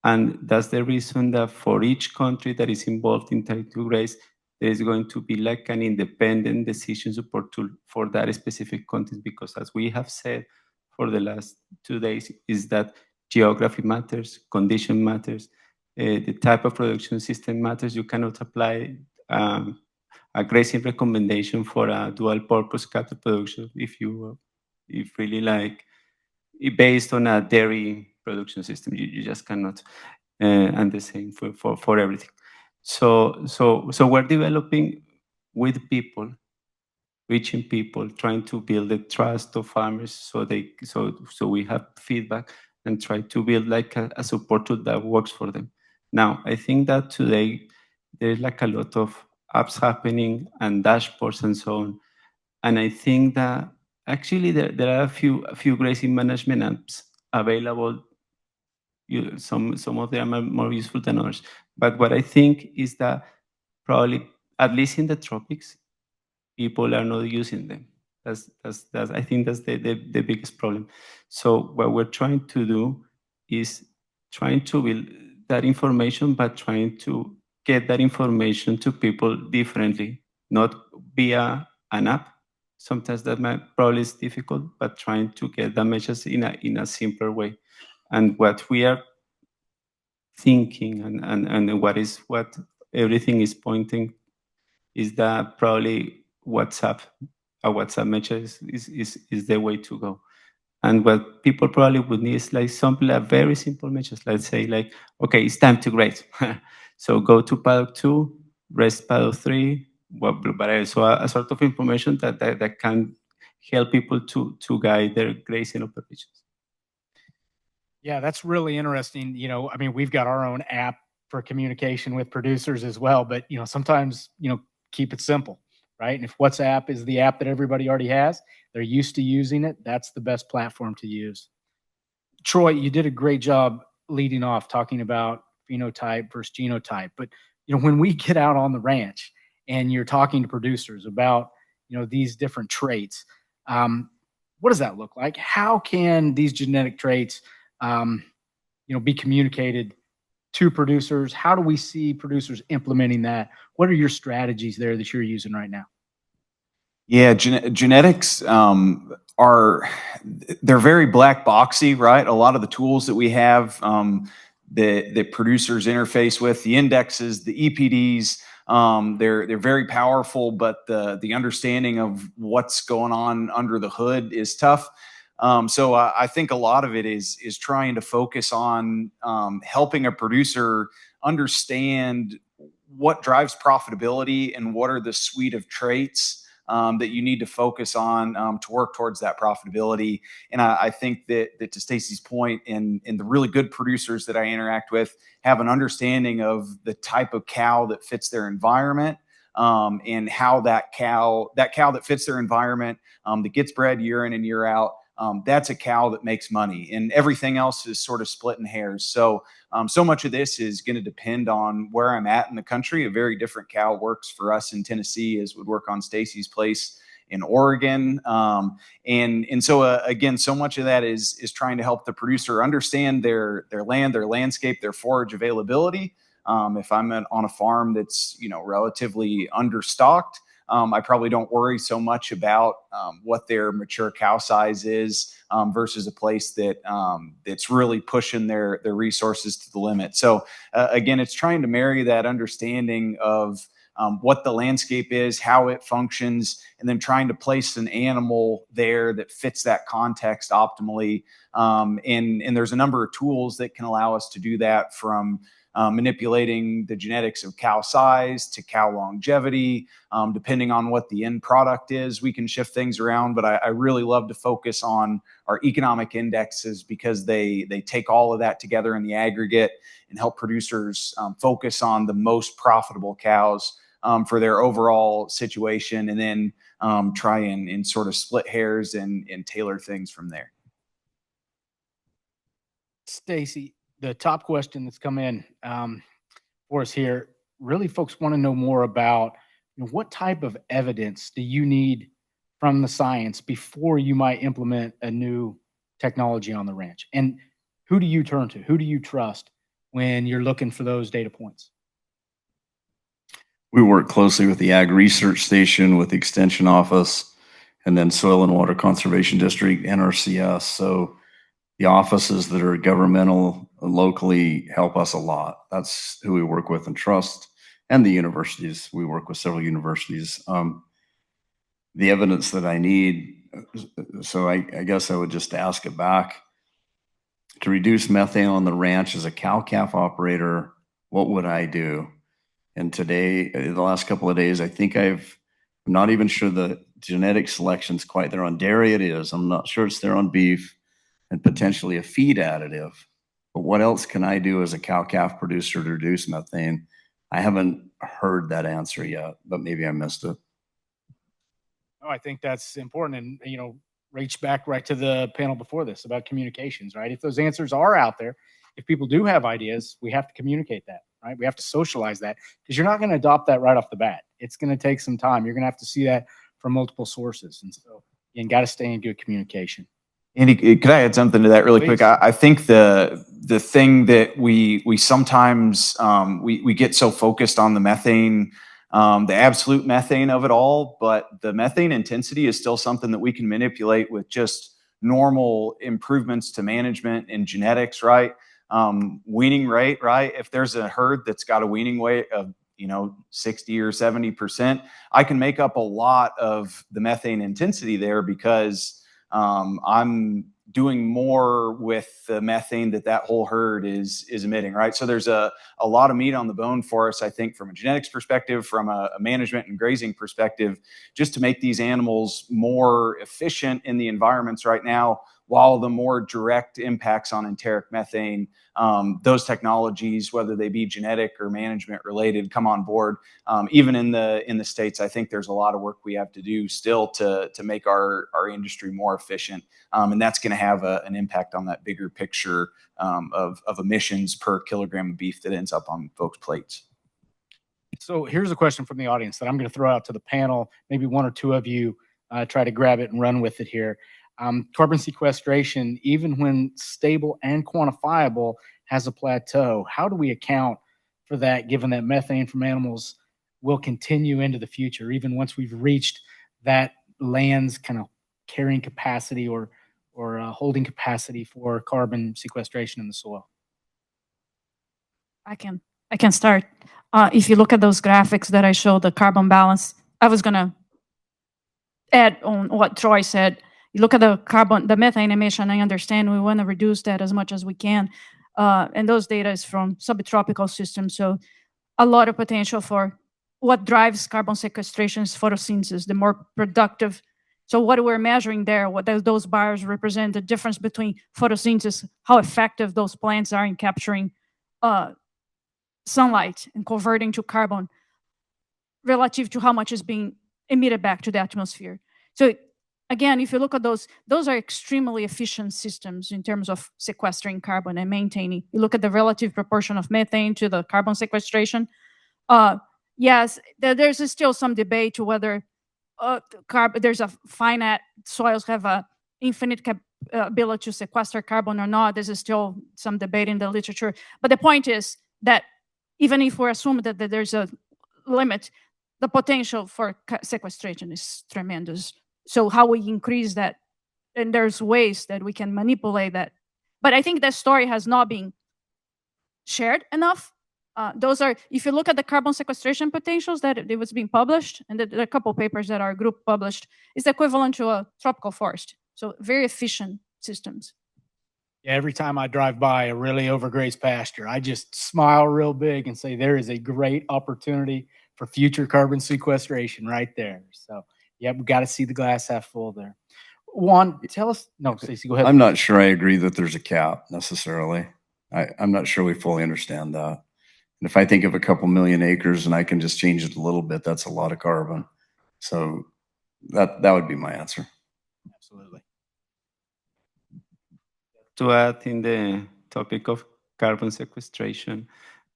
And that's the reason that for each country that is involved in Time to Graze, there is going to be like an independent decision support tool for that specific content, because as we have said for the last 2 days, is that geography matters, condition matters, the type of production system matters. You cannot apply a grazing recommendation for a dual purpose cattle production if really like based on a dairy production system. You just cannot, and the same for everything. So we're developing with people, reaching people, trying to build the trust of farmers, so we have feedback and try to build like a support tool that works for them. Now, I think that today there's like a lot of apps happening and dashboards and so on, and I think that actually there are a few grazing management apps available. Some of them are more useful than others, but what I think is that probably, at least in the tropics, people are not using them. That's I think that's the biggest problem. So what we're trying to do is trying to build that information, but trying to get that information to people differently, not via an app. Sometimes that might probably is difficult, but trying to get the message in a simpler way. And what we are thinking and what everything is pointing is that probably a WhatsApp message is the way to go. And what people probably would need is like a very simple message. Let's say like, okay, it's time to graze. So go to paddock 2, rest paddock 3, so a sort of information that can help people to guide their grazing operations. Yeah, that's really interesting. I mean, we've got our own app for communication with producers as well, but sometimes, keep it simple, right? And if WhatsApp is the app that everybody already has, they're used to using it, that's the best platform to use. Troy, you did a great job leading off talking about phenotype versus genotype, but when we get out on the ranch and you're talking to producers about these different traits, what does that look like? How can these genetic traits be communicated to producers? How do we see producers implementing that? What are your strategies there that you're using right now? Yeah, genetics they're very black boxy, right? A lot of the tools that we have that producers interface with, the indexes, the EPDs, they're very powerful, but the understanding of what's going on under the hood is tough. So I think a lot of it is trying to focus on helping a producer understand what drives profitability and what are the suite of traits that you need to focus on to work towards that profitability. And I think that to Stacy's point, and the really good producers that I interact with have an understanding of the type of cow that fits their environment, and how that cow that fits their environment, that gets bred year in and year out, that's a cow that makes money, and everything else is sort of splitting hairs. So much of this is going to depend on where I'm at in the country. A very different cow works for us in Tennessee as would work on Stacy's place in Oregon. And so again, so much of that is trying to help the producer understand their land, their landscape, their forage availability. If I'm on a farm that's relatively understocked, I probably don't worry so much about what their mature cow size is versus a place that's really pushing their resources to the limit. So again, it's trying to marry that understanding of what the landscape is, how it functions, and then trying to place an animal there that fits that context optimally. And there's a number of tools that can allow us to do that, from manipulating the genetics of cow size to cow longevity. Depending on what the end product is, we can shift things around. But I really love to focus on our economic indexes because they take all of that together in the aggregate and help producers focus on the most profitable cows for their overall situation, and then try and sort of split hairs and tailor things from there. Stacy, the top question that's come in for us here, really folks want to know more about what type of evidence do you need from the science before you might implement a new technology on the ranch? And who do you turn to? Who do you trust when you're looking for those data points? We work closely with the Ag Research Station, with the Extension Office, and then Soil and Water Conservation District, NRCS. So the offices that are governmental locally help us a lot. That's who we work with and trust. And the universities. We work with several universities. The evidence that I need, so I guess I would just ask it back. To reduce methane on the ranch as a cow-calf operator, what would I do? And today, the last couple of days, I think I'm not even sure the genetic selection's quite there. On dairy it is. I'm not sure it's there on beef, and potentially a feed additive. But what else can I do as a cow-calf producer to reduce methane? I haven't heard that answer yet, but maybe I missed it. Oh, I think that's important. And, reach back right to the panel before this about communications, right? If those answers are out there, if people do have ideas, we have to communicate that, right? We have to socialize that, because you're not going to adopt that right off the bat. It's going to take some time. You're going to have to see that from multiple sources. And so you got to stay in good communication. Andy, could I add something to that really quick? I think the thing that we sometimes we get so focused on the methane, the absolute methane of it all, but the methane intensity is still something that we can manipulate with just normal improvements to management and genetics, right? Weaning rate, right? If there's a herd that's got a weaning weight of 60 or 70%, I can make up a lot of the methane intensity there, because I'm doing more with the methane that whole herd is emitting, right? So there's a lot of meat on the bone for us, I think, from a genetics perspective, from a management and grazing perspective, just to make these animals more efficient in the environments right now, while the more direct impacts on enteric methane, those technologies, whether they be genetic or management related, come on board. Even in the States, I think there's a lot of work we have to do still to make our industry more efficient. And that's going to have an impact on that bigger picture of emissions per kilogram of beef that ends up on folks' plates. So here's a question from the audience that I'm going to throw out to the panel. Maybe one or two of you try to grab it and run with it here. Carbon sequestration, even when stable and quantifiable, has a plateau. How do we account for that, given that methane from animals will continue into the future, even once we've reached that land's kind of carrying capacity or holding capacity for carbon sequestration in the soil? I can start. If you look at those graphics that I showed, the carbon balance, I was going to add on what Troy said. You look at the methane emission, I understand we want to reduce that as much as we can. And those data is from subtropical systems. So a lot of potential for what drives carbon sequestration is photosynthesis, the more productive. So what we're measuring there, what those bars represent, the difference between photosynthesis, how effective those plants are in capturing sunlight and converting to carbon relative to how much is being emitted back to the atmosphere. So again, if you look at those are extremely efficient systems in terms of sequestering carbon and maintaining. You look at the relative proportion of methane to the carbon sequestration. Yes, there's still some debate to whether there's a finite soils have a infinite ability to sequester carbon or not. There's still some debate in the literature. But the point is that even if we assume that there's a limit, the potential for sequestration is tremendous. So how we increase that, and there's ways that we can manipulate that. But I think that story has not been shared enough. Those are, if you look at the carbon sequestration potentials that it was being published, and there are a couple papers that our group published, it's equivalent to a tropical forest. So very efficient systems. Yeah, every time I drive by a really overgrazed pasture, I just smile real big and say there is a great opportunity for future carbon sequestration right there. So, yeah, we got to see the glass half full there. Juan, tell us. No, Stacy, go ahead. I'm not sure I agree that there's a cap necessarily. I'm not sure we fully understand that. And if I think of a couple million acres and I can just change it a little bit, that's a lot of carbon. So that would be my answer. Absolutely. To add in the topic of carbon sequestration,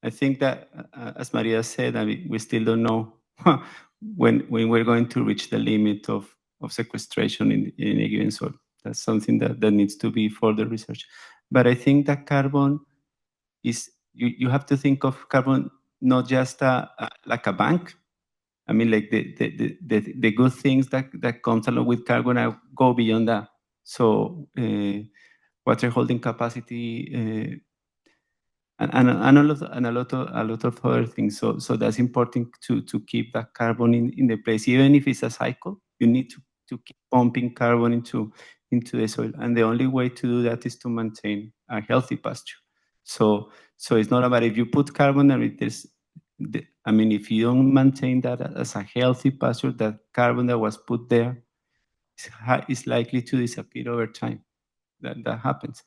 I think that, as Maria said, I mean, we still don't know when we're going to reach the limit of sequestration in a given soil. That's something that needs to be further researched. But I think that carbon is, you have to think of carbon not just like a bank. I mean, like the good things that comes along with carbon go beyond that. So water holding capacity and a lot of other things. So that's important to keep that carbon in the place. Even if it's a cycle, you need to keep pumping carbon into the soil. And the only way to do that is to maintain a healthy pasture. So it's not about if you put carbon and if you don't maintain that as a healthy pasture, that carbon that was put there is likely to disappear over time. That happens.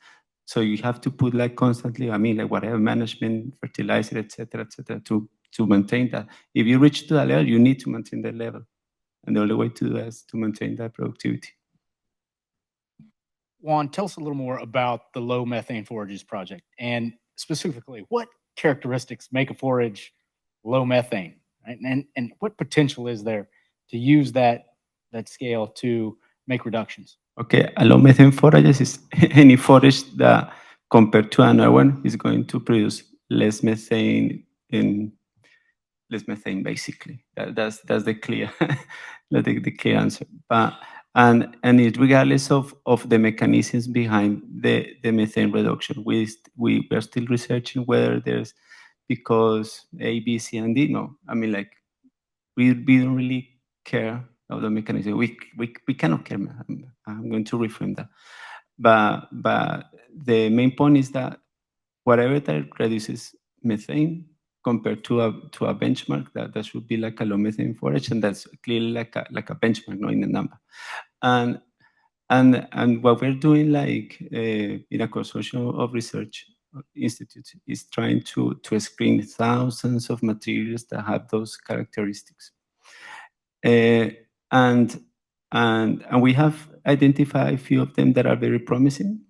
So you have to put like constantly, like whatever management, fertilizer, et cetera, to maintain that. If you reach to that level, you need to maintain that level. And the only way to do that is to maintain that productivity. Juan, tell us a little more about the low methane forages project, and specifically, what characteristics make a forage low methane, right? And what potential is there to use that scale to make reductions? Okay, a low methane forage is any forage that compared to another one is going to produce less methane basically. That's the clear the clear answer. And it's regardless of the mechanisms behind the methane reduction. We are still researching whether there's because A, B, C, and D. No, we don't really care of the mechanism. We cannot care. I'm going to reframe that. But the main point is that whatever that reduces methane compared to a benchmark, that should be like a low methane forage, and that's clearly like a benchmark, not in a number. And And what we're doing, like in a consortium of research institutes, is trying to screen thousands of materials that have those characteristics. Uh, and and we have identified a few of them that are very promising.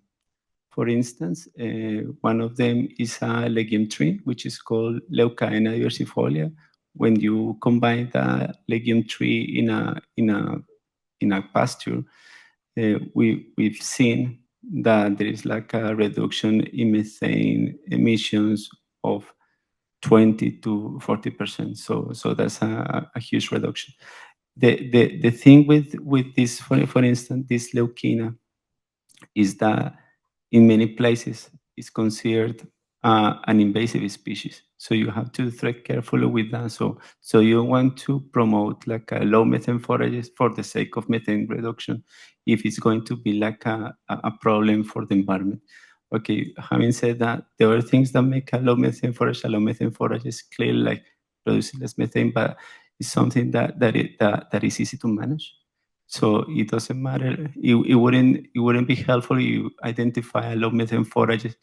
For instance, one of them is a legume tree, which is called Leucaena diversifolia. When you combine the legume tree in a pasture, we've seen that there is like a reduction in methane emissions of 20 to 40%. So that's a huge reduction. The thing with this, for instance, this leukemia, is that in many places it's considered an invasive species. So you have to tread carefully with that. So you want to promote like a low methane forages for the sake of methane reduction if it's going to be like a problem for the environment. Okay, having said that, there are things that make a low methane forage is clearly like producing less methane, but it's something that is easy to manage. So it doesn't matter. It wouldn't be helpful if you identify a low methane forage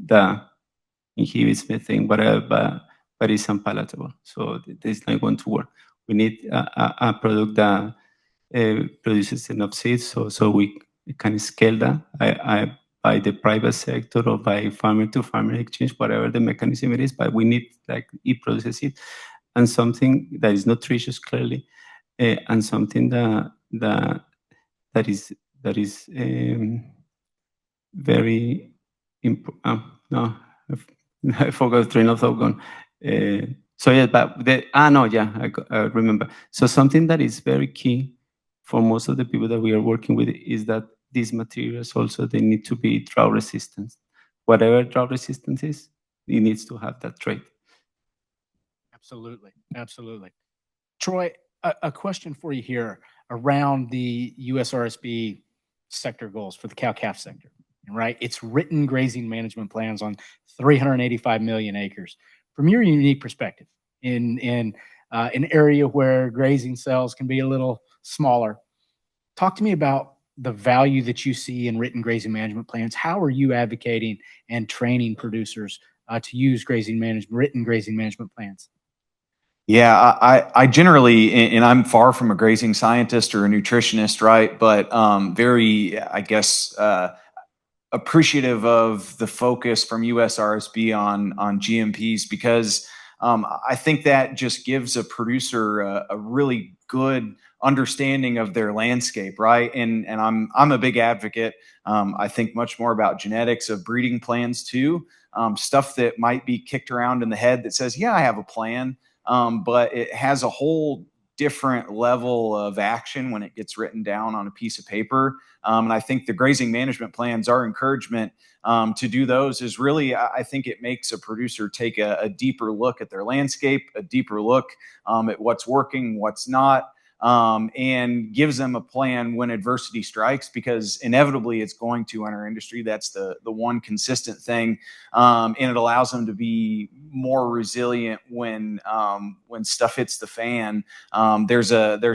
that inhibits methane, but it's unpalatable. So this is not going to work. We need a product that produces enough seeds, so we can scale that by the private sector or by farmer to farmer exchange, whatever the mechanism it is. But we need, like, it produces it, and something that is nutritious clearly, and something that is very important. No, I forgot the train of thought gone. So yeah, but no, yeah, I remember. So something that is very key for most of the people that we are working with is that these materials also, they need to be drought resistant. Whatever drought resistance is, it needs to have that trait. Absolutely. Absolutely. Troy, a question for you here around the USRSB sector goals for the cow-calf sector, right? It's written grazing management plans on 385 million acres. From your unique perspective, in an area where grazing cells can be a little smaller, talk to me about the value that you see in written grazing management plans. How are you advocating and training producers to use written grazing management plans? Yeah, I generally, and I'm far from a grazing scientist or a nutritionist, right? But very, I guess, appreciative of the focus from USRSB on GMPs, because I think that just gives a producer a really good understanding of their landscape, right? And I'm a big advocate. I think much more about genetics of breeding plans too. Stuff that might be kicked around in the head that says, yeah, I have a plan. But it has a whole different level of action when it gets written down on a piece of paper. And I think the grazing management plans, our encouragement to do those is really, I think it makes a producer take a deeper look at their landscape, a deeper look at what's working, what's not, and gives them a plan when adversity strikes, because inevitably it's going to in our industry. That's the one consistent thing, and it allows them to be more resilient when stuff hits the fan. There's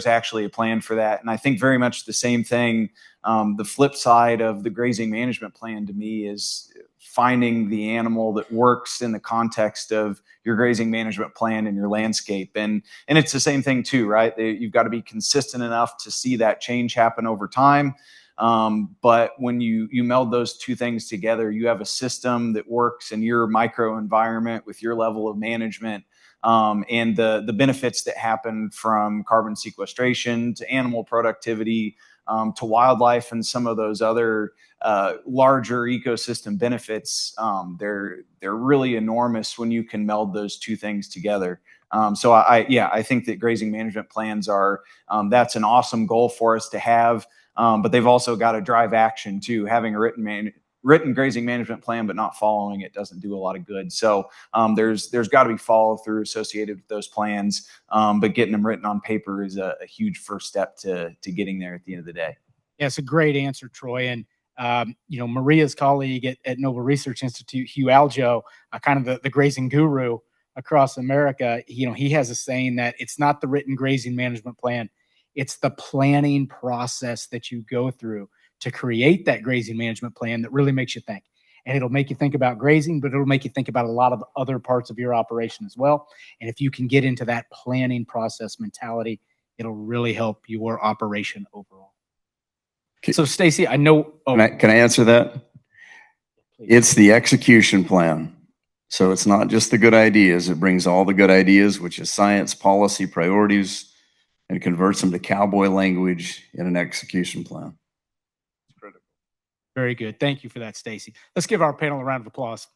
actually a plan for that, and I think very much the same thing. The flip side of the grazing management plan to me is finding the animal that works in the context of your grazing management plan and your landscape. And it's the same thing too, right? You've got to be consistent enough to see that change happen over time. But when you meld those two things together, you have a system that works in your micro environment with your level of management, and the benefits that happen from carbon sequestration to animal productivity, to wildlife and some of those other larger ecosystem benefits. They're really enormous when you can meld those two things together. So I think that grazing management plans are, that's an awesome goal for us to have. But they've also got to drive action too. Having a written grazing management plan but not following it doesn't do a lot of good. So there's got to be follow through associated with those plans, but getting them written on paper is a huge first step to getting there at the end of the day. Yeah, it's a great answer, Troy. And Maria's colleague at Nobel Research Institute, Hugh Aljo, kind of the grazing guru across America, he has a saying that it's not the written grazing management plan, it's the planning process that you go through to create that grazing management plan that really makes you think. And it'll make you think about grazing, but it'll make you think about a lot of other parts of your operation as well. And if you can get into that planning process mentality, it'll really help your operation overall. Okay. So Stacy, I know. Oh, Can I answer that? please. It's the execution plan. So it's not just the good ideas. It brings all the good ideas, which is science, policy, priorities, and converts them to cowboy language in an execution plan. Very good. Thank you for that, Stacy. Let's give our panel a round of applause.